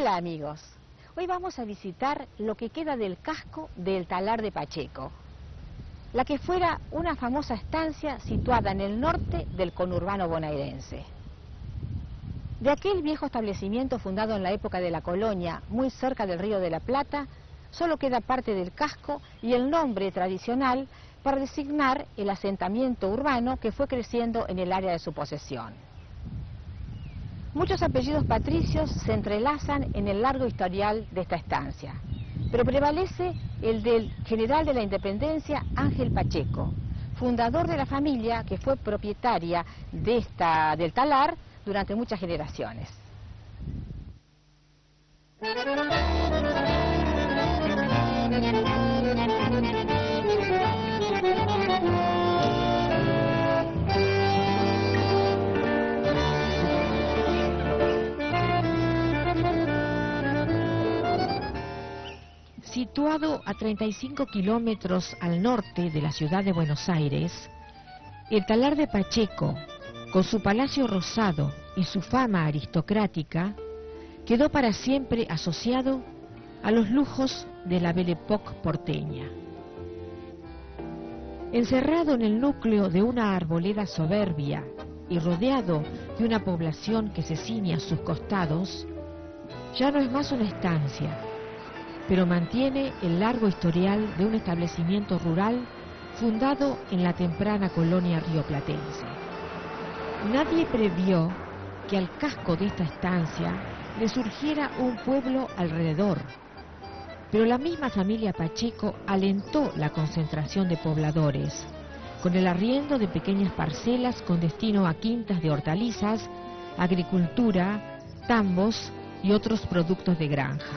Hola amigos, hoy vamos a visitar lo que queda del casco del Talar de Pacheco, la que fuera una famosa estancia situada en el norte del conurbano bonaerense. De aquel viejo establecimiento fundado en la época de la colonia, muy cerca del Río de la Plata, solo queda parte del casco y el nombre tradicional para designar el asentamiento urbano que fue creciendo en el área de su posesión. Muchos apellidos patricios se entrelazan en el largo historial de esta estancia, pero prevalece el del general de la Independencia Ángel Pacheco, fundador de la familia que fue propietaria del talar durante muchas generaciones. Situado a 35 kilómetros al norte de la ciudad de Buenos Aires, el Talar de Pacheco, con su palacio rosado y su fama aristocrática, quedó para siempre asociado a los lujos de la Belle Époque porteña. Encerrado en el núcleo de una arboleda soberbia y rodeado de una población que se ciñe a sus costados, ya no es más una estancia, pero mantiene el largo historial de un establecimiento rural fundado en la temprana colonia rioplatense. Nadie previó que al casco de esta estancia le surgiera un pueblo alrededor, pero la misma familia Pacheco alentó la concentración de pobladores, con el arriendo de pequeñas parcelas con destino a quintas de hortalizas, agricultura, tambos y otros productos de granja.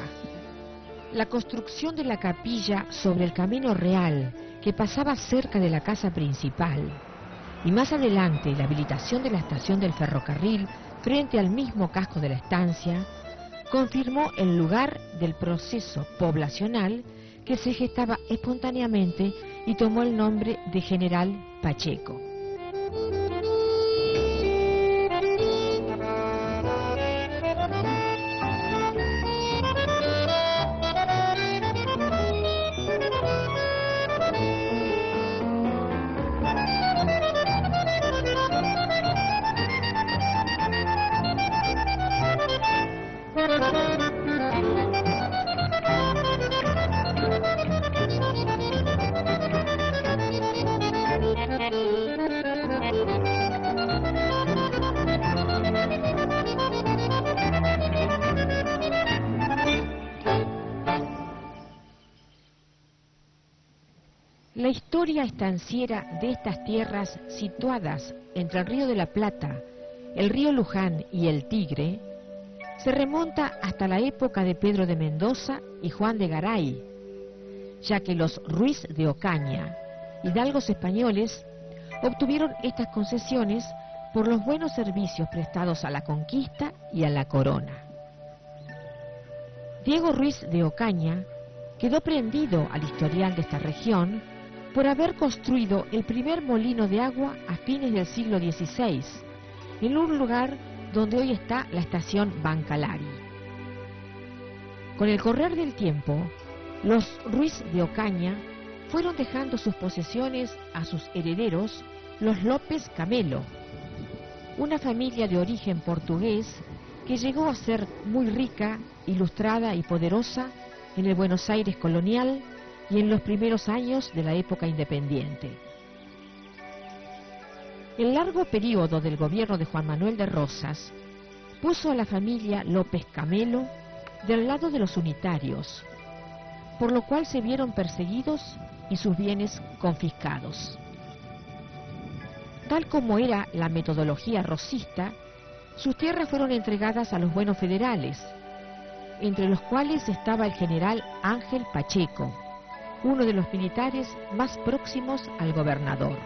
La construcción de la capilla sobre el camino real que pasaba cerca de la casa principal y más adelante la habilitación de la estación del ferrocarril frente al mismo casco de la estancia confirmó el lugar del proceso poblacional que se gestaba espontáneamente y tomó el nombre de General Pacheco. La historia estanciera de estas tierras situadas entre el Río de la Plata, el río Luján y el Tigre, se remonta hasta la época de Pedro de Mendoza y Juan de Garay, ya que los Ruiz de Ocaña, hidalgos españoles, obtuvieron estas concesiones por los buenos servicios prestados a la conquista y a la corona. Diego Ruiz de Ocaña quedó prendido al historial de esta región por haber construido el primer molino de agua a fines del siglo XVI, en un lugar donde hoy está la estación Bancalari. Con el correr del tiempo, los Ruiz de Ocaña fueron dejando sus posesiones a sus herederos, los López Camelo, una familia de origen portugués que llegó a ser muy rica, ilustrada y poderosa en el Buenos Aires colonial y en los primeros años de la época independiente. El largo periodo del gobierno de Juan Manuel de Rosas puso a la familia López Camelo del lado de los unitarios, por lo cual se vieron perseguidos y sus bienes confiscados. Tal como era la metodología rosista, sus tierras fueron entregadas a los buenos federales, entre los cuales estaba el general Ángel Pacheco, uno de los militares más próximos al gobernador.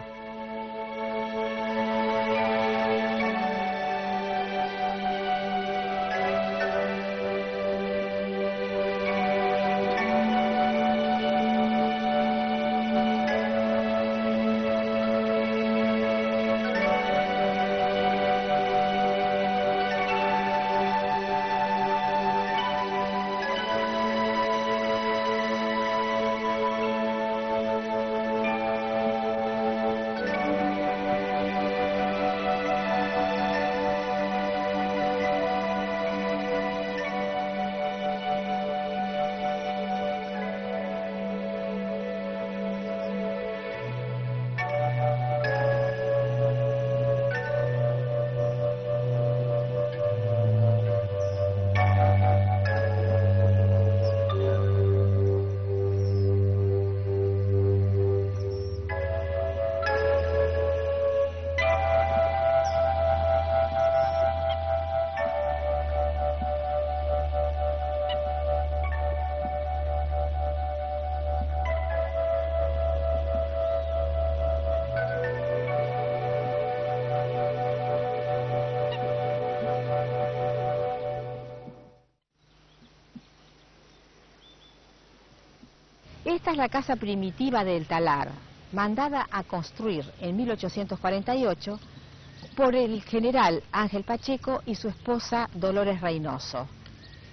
Esta es la casa primitiva del Talar, mandada a construir en 1848 por el general Ángel Pacheco y su esposa Dolores Reynoso.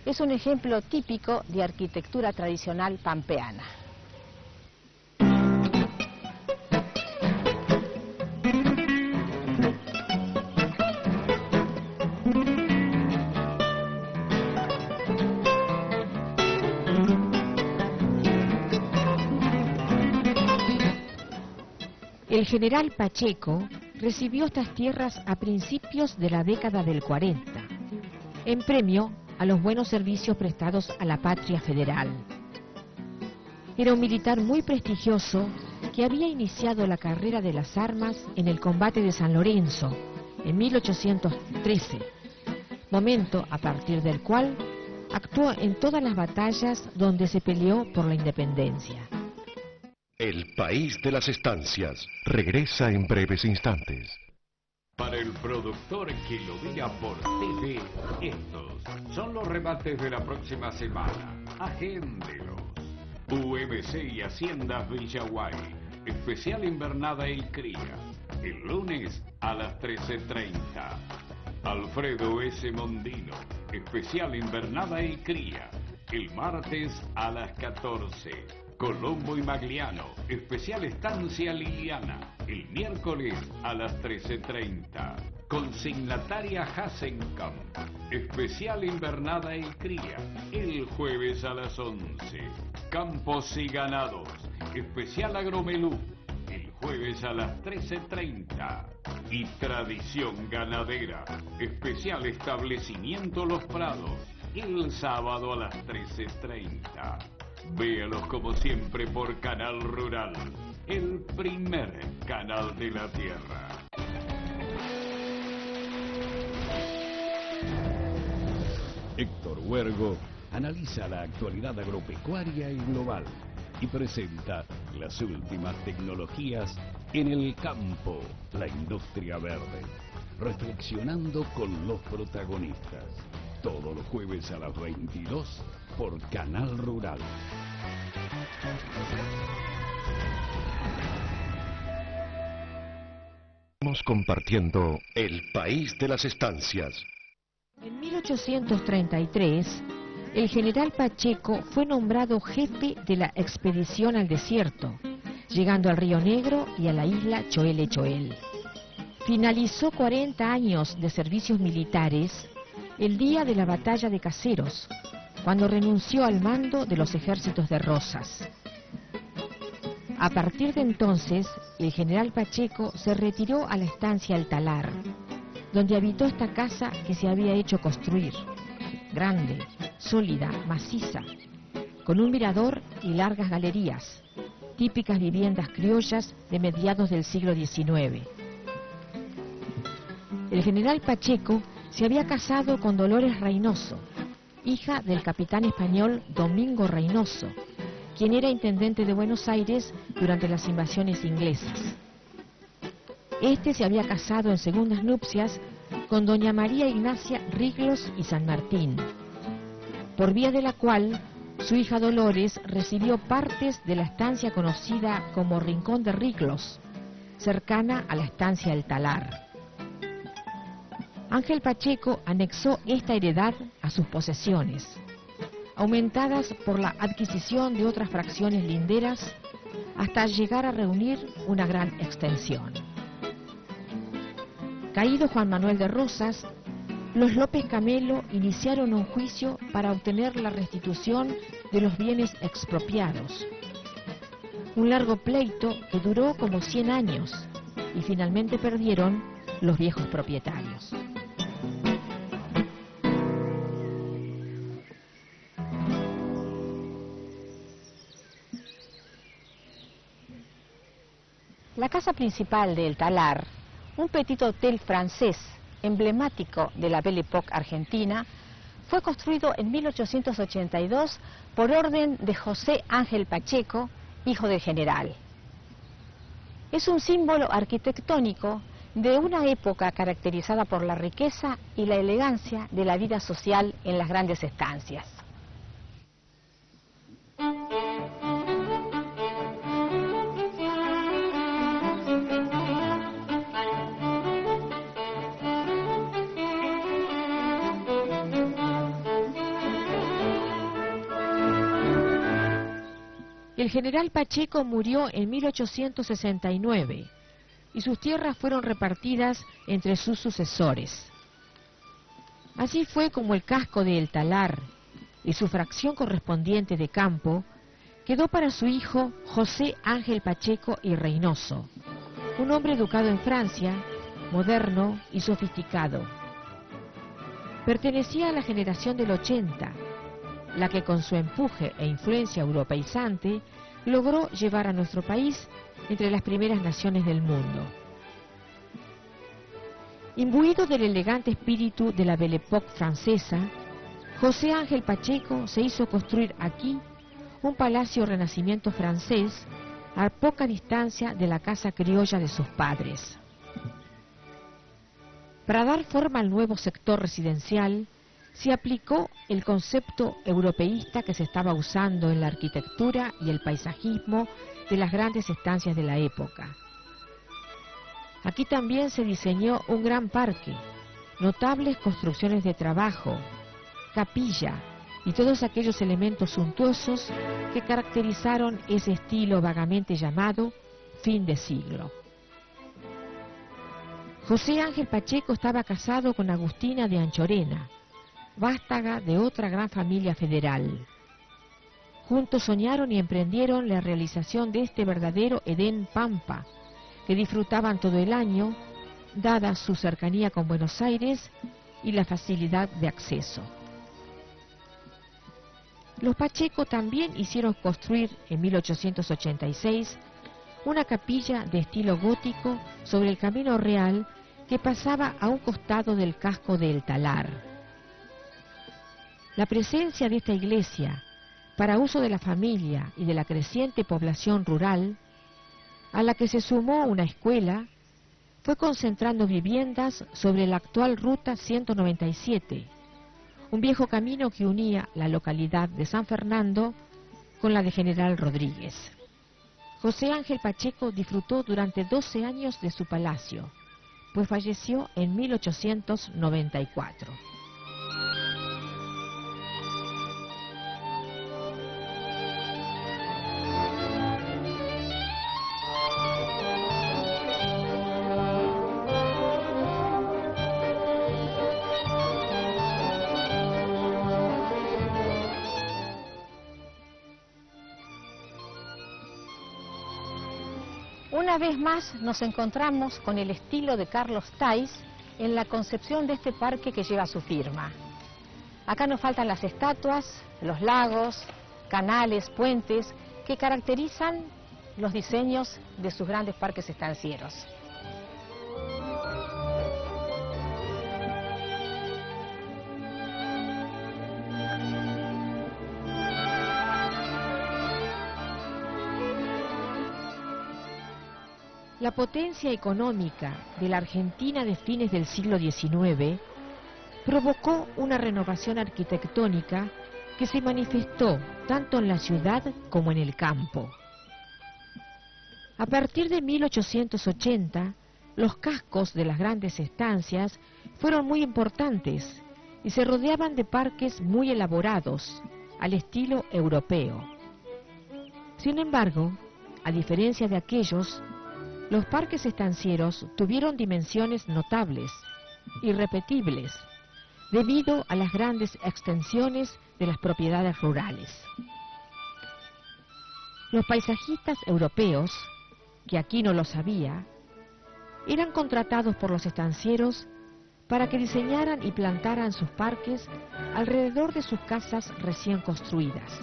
Es un ejemplo típico de arquitectura tradicional pampeana. El general Pacheco recibió estas tierras a principios de la década del 40, en premio a los buenos servicios prestados a la patria federal. Era un militar muy prestigioso que había iniciado la carrera de las armas en el combate de San Lorenzo en 1813, momento a partir del cual actuó en todas las batallas donde se peleó por la independencia. El país de las estancias regresa en breves instantes. Para el productor que lo vea por TV, estos son los remates de la próxima semana. Agéndelos. UMC y Haciendas Villaguay, especial invernada y cría, el lunes a las 13:30. Alfredo S. Mondino, especial invernada y cría, el martes a las 14. Colombo y Magliano, especial estancia Liliana, el miércoles a las 13:30. Consignataria Hasenkamp, especial invernada y cría, el jueves a las 11. Campos y Ganados, especial Agromelú, el jueves a las 13:30. Y Tradición Ganadera, especial establecimiento Los Prados, el sábado a las 13:30. Véalos como siempre por Canal Rural, el primer canal de la tierra. Héctor Huergo analiza la actualidad agropecuaria y global y presenta las últimas tecnologías en el campo, la industria verde, reflexionando con los protagonistas. Todos los jueves a las 22 por Canal Rural. Estamos compartiendo el país de las estancias. En 1833, el general Pacheco fue nombrado jefe de la expedición al desierto, llegando al Río Negro y a la isla Choele Choel. Finalizó 40 años de servicios militares el día de la batalla de Caseros, cuando renunció al mando de los ejércitos de Rosas. A partir de entonces, el general Pacheco se retiró a la estancia El Talar, donde habitó esta casa que se había hecho construir, grande, sólida, maciza, con un mirador y largas galerías, típicas viviendas criollas de mediados del siglo XIX. El general Pacheco se había casado con Dolores Reynoso, hija del capitán español Domingo Reynoso, quien era intendente de Buenos Aires durante las invasiones inglesas. Este se había casado en segundas nupcias con doña María Ignacia Riglos y San Martín, por vía de la cual su hija Dolores recibió partes de la estancia conocida como Rincón de Riglos, cercana a la estancia El Talar. Ángel Pacheco anexó esta heredad a sus posesiones, aumentadas por la adquisición de otras fracciones linderas hasta llegar a reunir una gran extensión. Caído Juan Manuel de Rosas, los López Camelo iniciaron un juicio para obtener la restitución de los bienes expropiados. Un largo pleito que duró como 100 años y finalmente perdieron los viejos propietarios. La casa principal de El Talar, un petit hotel francés emblemático de la Belle Époque argentina, fue construido en 1882 por orden de José Ángel Pacheco, hijo del general. Es un símbolo arquitectónico de una época caracterizada por la riqueza y la elegancia de la vida social en las grandes estancias. El general Pacheco murió en 1869 y sus tierras fueron repartidas entre sus sucesores. Así fue como el casco de El Talar y su fracción correspondiente de campo quedó para su hijo José Ángel Pacheco y Reynoso, un hombre educado en Francia, moderno y sofisticado. Pertenecía a la generación del 80, la que con su empuje e influencia europeizante logró llevar a nuestro país entre las primeras naciones del mundo. Imbuido del elegante espíritu de la Belle Époque francesa, José Ángel Pacheco se hizo construir aquí un palacio renacimiento francés a poca distancia de la casa criolla de sus padres. Para dar forma al nuevo sector residencial, se aplicó el concepto europeísta que se estaba usando en la arquitectura y el paisajismo de las grandes estancias de la época. Aquí también se diseñó un gran parque, notables construcciones de trabajo, capilla y todos aquellos elementos suntuosos que caracterizaron ese estilo vagamente llamado fin de siglo. José Ángel Pacheco estaba casado con Agustina de Anchorena, vástaga de otra gran familia federal. Juntos soñaron y emprendieron la realización de este verdadero Edén Pampa, que disfrutaban todo el año, dada su cercanía con Buenos Aires y la facilidad de acceso. Los Pacheco también hicieron construir en 1886 una capilla de estilo gótico sobre el Camino Real que pasaba a un costado del casco de El Talar. La presencia de esta iglesia, para uso de la familia y de la creciente población rural, a la que se sumó una escuela, fue concentrando viviendas sobre la actual Ruta 197, un viejo camino que unía la localidad de San Fernando con la de General Rodríguez. José Ángel Pacheco disfrutó durante 12 años de su palacio, pues falleció en 1894. Una vez más nos encontramos con el estilo de Carlos Thais en la concepción de este parque que lleva su firma. Acá nos faltan las estatuas, los lagos, canales, puentes que caracterizan los diseños de sus grandes parques estancieros. La potencia económica de la Argentina de fines del siglo XIX provocó una renovación arquitectónica que se manifestó tanto en la ciudad como en el campo. A partir de 1880, los cascos de las grandes estancias fueron muy importantes y se rodeaban de parques muy elaborados, al estilo europeo. Sin embargo, a diferencia de aquellos, los parques estancieros tuvieron dimensiones notables, irrepetibles, debido a las grandes extensiones de las propiedades rurales. Los paisajistas europeos, que aquí no lo sabía, eran contratados por los estancieros para que diseñaran y plantaran sus parques alrededor de sus casas recién construidas.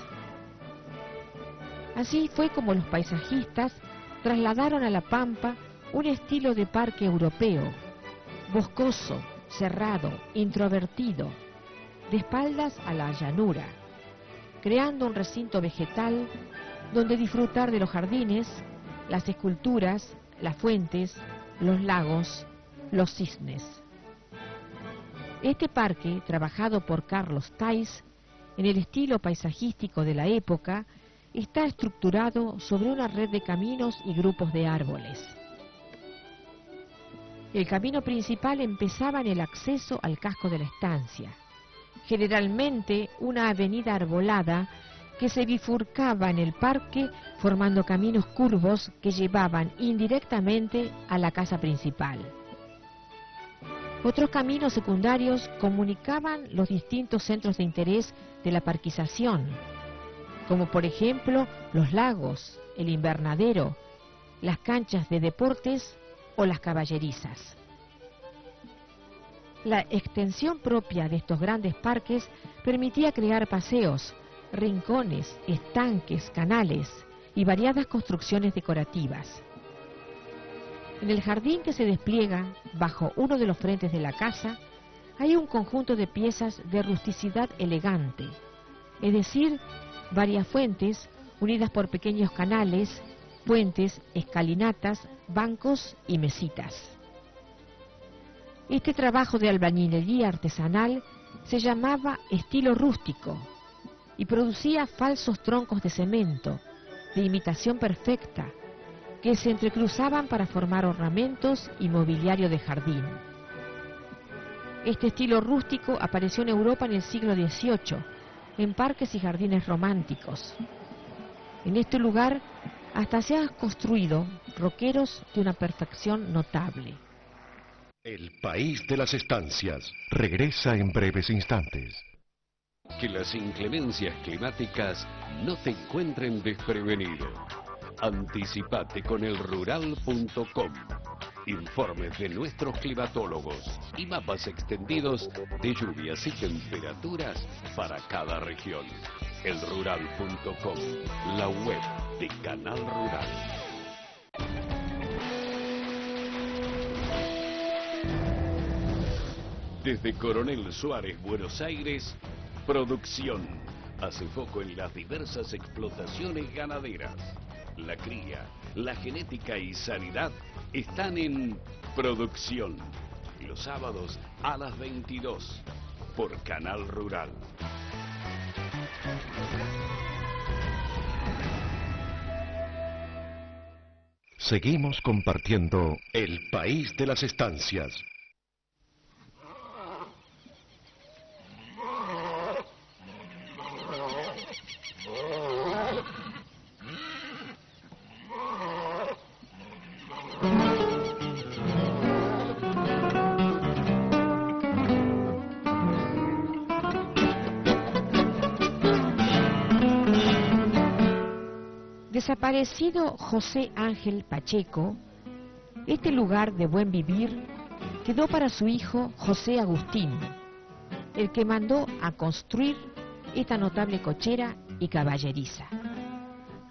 Así fue como los paisajistas trasladaron a la Pampa un estilo de parque europeo, boscoso, cerrado, introvertido, de espaldas a la llanura, creando un recinto vegetal donde disfrutar de los jardines, las esculturas, las fuentes, los lagos, los cisnes. Este parque, trabajado por Carlos Thais, en el estilo paisajístico de la época, está estructurado sobre una red de caminos y grupos de árboles. El camino principal empezaba en el acceso al casco de la estancia, generalmente una avenida arbolada que se bifurcaba en el parque formando caminos curvos que llevaban indirectamente a la casa principal. Otros caminos secundarios comunicaban los distintos centros de interés de la parquización, como por ejemplo los lagos, el invernadero, las canchas de deportes o las caballerizas. La extensión propia de estos grandes parques permitía crear paseos, rincones, estanques, canales y variadas construcciones decorativas. En el jardín que se despliega bajo uno de los frentes de la casa hay un conjunto de piezas de rusticidad elegante, es decir, varias fuentes unidas por pequeños canales, puentes, escalinatas, bancos y mesitas. Este trabajo de albañilería artesanal se llamaba estilo rústico y producía falsos troncos de cemento, de imitación perfecta, que se entrecruzaban para formar ornamentos y mobiliario de jardín. Este estilo rústico apareció en Europa en el siglo XVIII, en parques y jardines románticos. En este lugar hasta se han construido roqueros de una perfección notable. El país de las estancias regresa en breves instantes. Que las inclemencias climáticas no te encuentren desprevenido. Anticipate con elrural.com. Informes de nuestros climatólogos y mapas extendidos de lluvias y temperaturas para cada región. Elrural.com, la web de Canal Rural. Desde Coronel Suárez, Buenos Aires, Producción. Hace foco en las diversas explotaciones ganaderas. La cría, la genética y sanidad están en Producción. Los sábados a las 22 por Canal Rural. Seguimos compartiendo el país de las estancias. Desaparecido José Ángel Pacheco, este lugar de buen vivir quedó para su hijo José Agustín, el que mandó a construir esta notable cochera y caballeriza.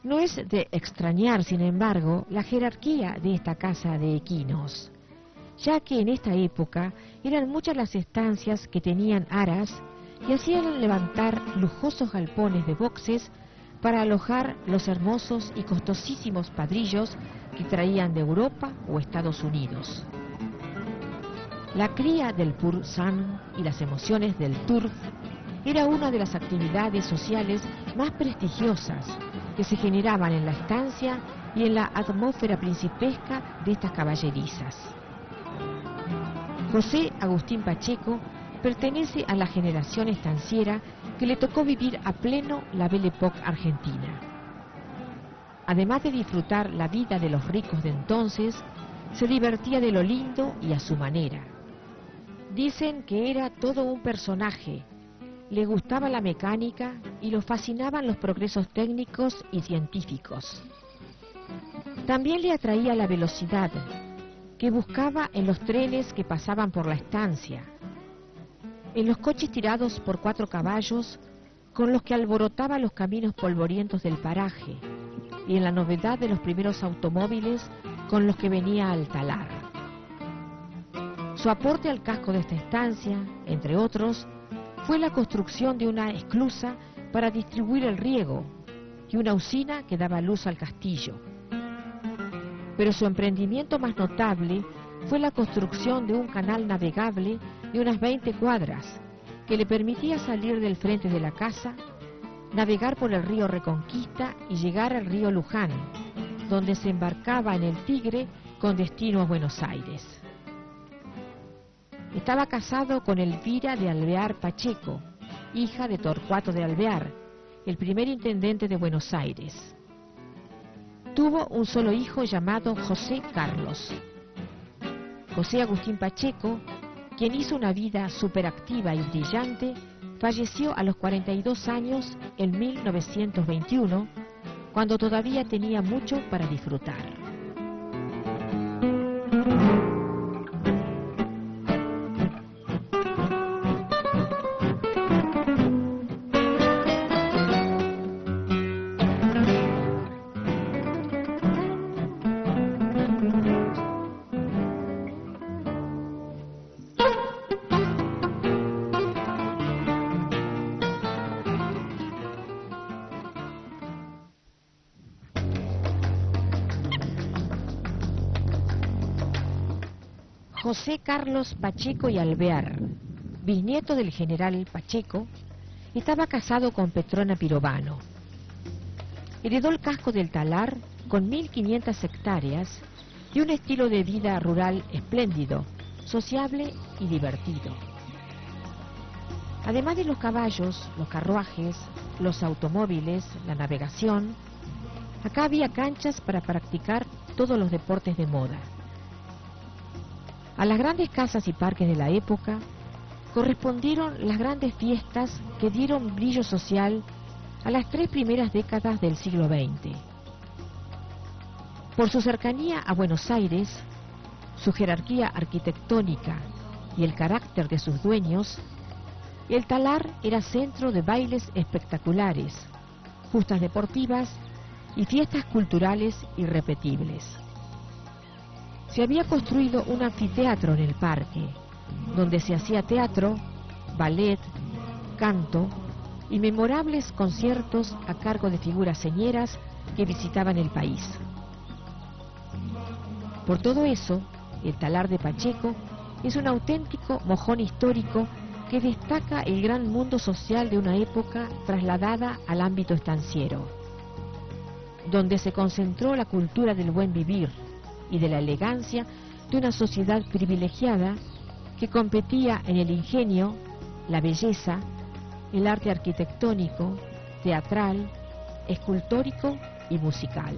No es de extrañar, sin embargo, la jerarquía de esta casa de equinos, ya que en esta época eran muchas las estancias que tenían aras y hacían levantar lujosos galpones de boxes para alojar los hermosos y costosísimos padrillos que traían de Europa o Estados Unidos. La cría del pur sang y las emociones del turf era una de las actividades sociales más prestigiosas que se generaban en la estancia y en la atmósfera principesca de estas caballerizas. José Agustín Pacheco pertenece a la generación estanciera que le tocó vivir a pleno la Belle Époque argentina. Además de disfrutar la vida de los ricos de entonces, se divertía de lo lindo y a su manera. Dicen que era todo un personaje, le gustaba la mecánica y lo fascinaban los progresos técnicos y científicos. También le atraía la velocidad, que buscaba en los trenes que pasaban por la estancia, en los coches tirados por 4 caballos con los que alborotaba los caminos polvorientos del paraje y en la novedad de los primeros automóviles con los que venía al talar. Su aporte al casco de esta estancia, entre otros, fue la construcción de una esclusa para distribuir el riego y una usina que daba luz al castillo. Pero su emprendimiento más notable fue la construcción de un canal navegable de unas 20 cuadras, que le permitía salir del frente de la casa, navegar por el río Reconquista y llegar al río Luján, donde se embarcaba en el Tigre con destino a Buenos Aires. Estaba casado con Elvira de Alvear Pacheco, hija de Torcuato de Alvear, el primer intendente de Buenos Aires. Tuvo un solo hijo llamado José Carlos. José Agustín Pacheco, quien hizo una vida superactiva y brillante, falleció a los 42 años en 1921, cuando todavía tenía mucho para disfrutar. José Carlos Pacheco y Alvear, bisnieto del general Pacheco, estaba casado con Petrona Pirovano. Heredó el casco del Talar con 1.500 hectáreas y un estilo de vida rural espléndido, sociable y divertido. Además de los caballos, los carruajes, los automóviles, la navegación, acá había canchas para practicar todos los deportes de moda. A las grandes casas y parques de la época correspondieron las grandes fiestas que dieron brillo social a las 3 primeras décadas del siglo XX. Por su cercanía a Buenos Aires, su jerarquía arquitectónica y el carácter de sus dueños, el Talar era centro de bailes espectaculares, justas deportivas y fiestas culturales irrepetibles. Se había construido un anfiteatro en el parque, donde se hacía teatro, ballet, canto y memorables conciertos a cargo de figuras señeras que visitaban el país. Por todo eso, el Talar de Pacheco es un auténtico mojón histórico que destaca el gran mundo social de una época trasladada al ámbito estanciero, donde se concentró la cultura del buen vivir y de la elegancia de una sociedad privilegiada que competía en el ingenio, la belleza, el arte arquitectónico, teatral, escultórico y musical.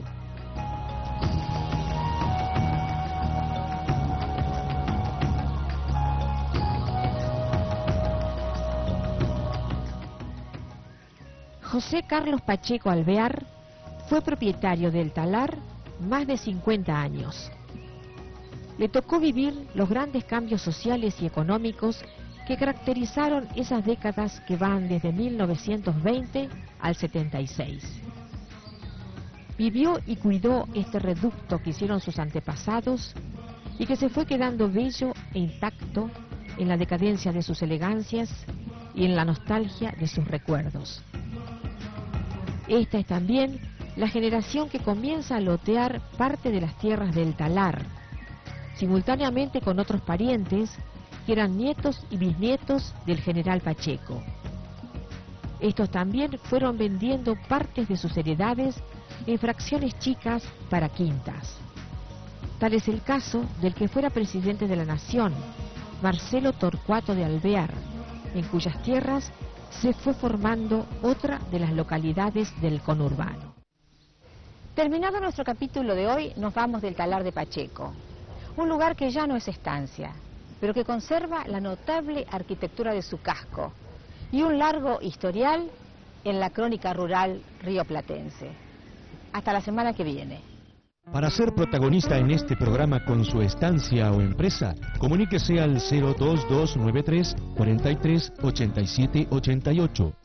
José Carlos Pacheco Alvear fue propietario del Talar más de 50 años. Le tocó vivir los grandes cambios sociales y económicos que caracterizaron esas décadas que van desde 1920 al 76. Vivió y cuidó este reducto que hicieron sus antepasados y que se fue quedando bello e intacto en la decadencia de sus elegancias y en la nostalgia de sus recuerdos. Esta es también la generación que comienza a lotear parte de las tierras del Talar, simultáneamente con otros parientes que eran nietos y bisnietos del general Pacheco. Estos también fueron vendiendo partes de sus heredades en fracciones chicas para quintas. Tal es el caso del que fuera presidente de la Nación, Marcelo Torcuato de Alvear, en cuyas tierras se fue formando otra de las localidades del conurbano. Terminado nuestro capítulo de hoy, nos vamos del Talar de Pacheco, un lugar que ya no es estancia, pero que conserva la notable arquitectura de su casco y un largo historial en la crónica rural rioplatense. Hasta la semana que viene. Para ser protagonista en este programa con su estancia o empresa, comuníquese al 02293 43 87 88.